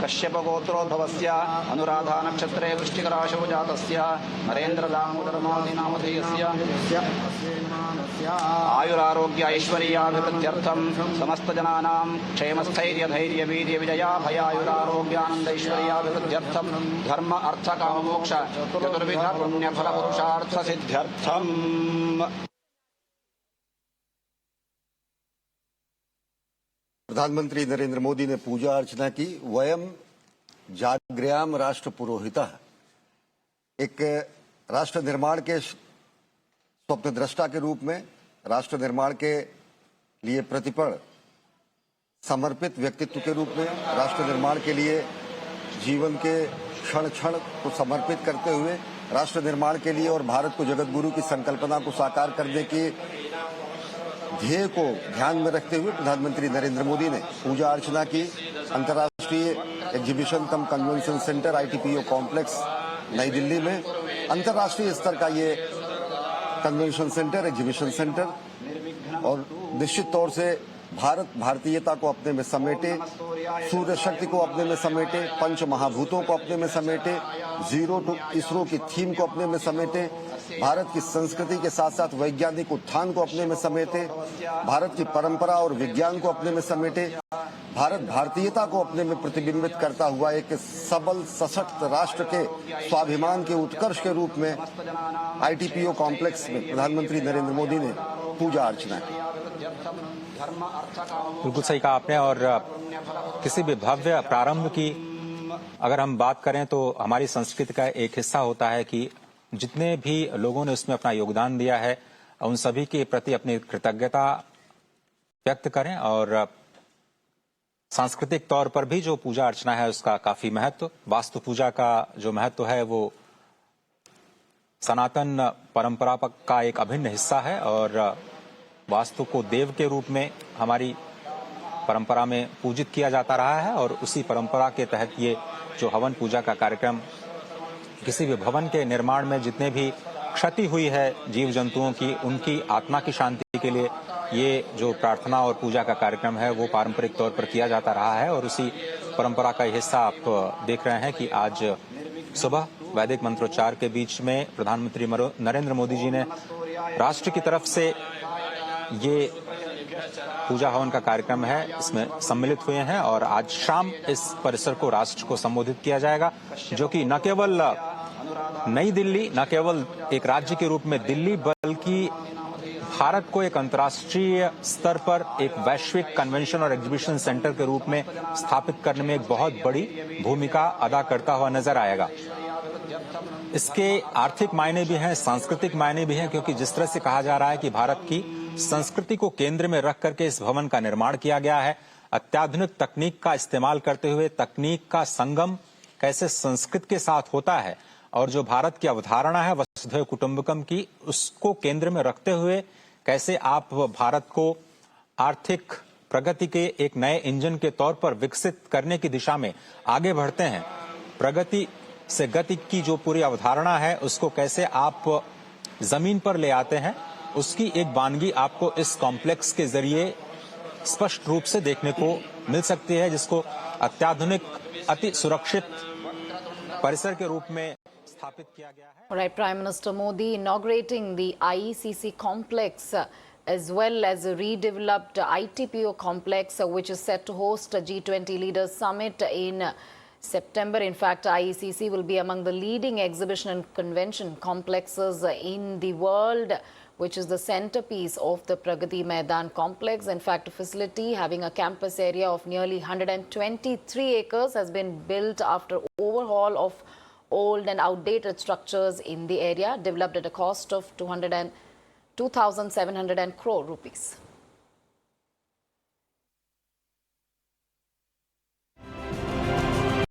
कश्यपगोत्रोद्भवस्य अनुराधा नक्षत्रे वृश्चिकराशौ जातस्य नरेन्द्र दामोदर नामधेयस्य आयुरारोग्य ऐश्वर्याभिवृद्ध्यर्थं समस्तजनानां क्षेमस्थैर्य धैर्य वीर्य विजया भयायुरारोग्यानन्द ऐश्वर्याभिवृद्ध्यर्थं धर्म अर्थ काममोक्ष चतुर्विध पुण्यफल पुरुषार्थ सिद्ध्यर्थम। प्रधानमंत्री नरेंद्र मोदी ने पूजा अर्चना की। वयम जाग्र्याम राष्ट्र पुरोहितः, एक राष्ट्र निर्माण के स्वप्न दृष्टा के रूप में, राष्ट्र निर्माण के लिए प्रतिपल समर्पित व्यक्तित्व के रूप में, राष्ट्र निर्माण के लिए जीवन के क्षण क्षण को समर्पित करते हुए, राष्ट्र निर्माण के लिए और भारत को जगत गुरु की संकल्पना को साकार करने के ध्येय को ध्यान में रखते हुए प्रधानमंत्री नरेंद्र मोदी ने पूजा अर्चना की। अंतर्राष्ट्रीय एग्जीबिशन कम कन्वेंशन सेंटर ITPO कॉम्प्लेक्स नई दिल्ली में अंतर्राष्ट्रीय स्तर का ये कन्वेंशन सेंटर, एग्जीबिशन सेंटर, और निश्चित तौर से भारत भारतीयता को अपने में समेटे, सूर्य शक्ति को अपने में समेटे, पंच महाभूतों को अपने में समेटे, जीरो टू इसरो की थीम को अपने में समेटे, भारत की संस्कृति के साथ साथ वैज्ञानिक उत्थान को अपने में समेटे, भारत की परंपरा और विज्ञान को अपने में समेटे, भारत भारतीयता को अपने में प्रतिबिंबित करता हुआ एक सबल सशक्त राष्ट्र के स्वाभिमान के उत्कर्ष के रूप में ITPO कॉम्प्लेक्स में प्रधानमंत्री नरेंद्र मोदी ने पूजा अर्चना की। बिल्कुल सही कहा आपने। और किसी भी भव्य प्रारंभ की अगर हम बात करें तो हमारी संस्कृति का एक हिस्सा होता है कि जितने भी लोगों ने उसमें अपना योगदान दिया है उन सभी के प्रति अपनी कृतज्ञता व्यक्त करें। और सांस्कृतिक तौर पर भी जो पूजा अर्चना है उसका काफी महत्व, वास्तु पूजा का जो महत्व है वो सनातन परंपरा का एक अभिन्न हिस्सा है। और वास्तु को देव के रूप में हमारी परंपरा में पूजित किया जाता रहा है और उसी परंपरा के तहत ये जो हवन पूजा का कार्यक्रम, किसी भी भवन के निर्माण में जितने भी क्षति हुई है जीव जंतुओं की, उनकी आत्मा की शांति के लिए ये जो प्रार्थना और पूजा का कार्यक्रम है वो पारंपरिक तौर पर किया जाता रहा है। और उसी परंपरा का हिस्सा आप देख रहे हैं कि आज सुबह वैदिक मंत्रोच्चार के बीच में प्रधानमंत्री नरेंद्र मोदी जी ने राष्ट्र की तरफ से ये पूजा हवन का कार्यक्रम है इसमें सम्मिलित हुए हैं। और आज शाम इस परिसर को राष्ट्र को संबोधित किया जाएगा, जो कि न केवल नई दिल्ली, न केवल एक राज्य के रूप में दिल्ली, बल्कि भारत को एक अंतर्राष्ट्रीय स्तर पर एक वैश्विक कन्वेंशन और एग्जीबिशन सेंटर के रूप में स्थापित करने में एक बहुत बड़ी भूमिका अदा करता हुआ नजर आएगा। इसके आर्थिक मायने भी हैं, सांस्कृतिक मायने भी हैं, क्योंकि जिस तरह से कहा जा रहा है कि भारत की संस्कृति को केंद्र में रख करके इस भवन का निर्माण किया गया है, अत्याधुनिक तकनीक का इस्तेमाल करते हुए तकनीक का संगम कैसे संस्कृत के साथ होता है, और जो भारत की अवधारणा है वसुधैव कुटुंबकम की, उसको केंद्र में रखते हुए कैसे आप भारत को आर्थिक प्रगति के एक नए इंजन के तौर पर विकसित करने की दिशा में आगे बढ़ते हैं। प्रगति से गति की जो पूरी अवधारणा है उसको कैसे आप जमीन पर ले आते हैं, उसकी एक वानगी आपको इस कॉम्प्लेक्स के जरिए स्पष्ट रूप से देखने को मिल सकती है, जिसको अत्याधुनिक अति सुरक्षित परिसर के रूप में स्थापित किया गया है। Right, Prime Minister Modi inaugurating the IECC complex as well as a redeveloped ITPO complex which is set to host a G20 Leaders Summit in September. In fact, IECC will be among the leading exhibition and convention complexes in the world, which is the centerpiece of the Pragati Maidan complex. In fact, a facility having a campus area of nearly 123 acres has been built after overhaul of old and outdated structures in the area, developed at a cost of 2,700 crore rupees.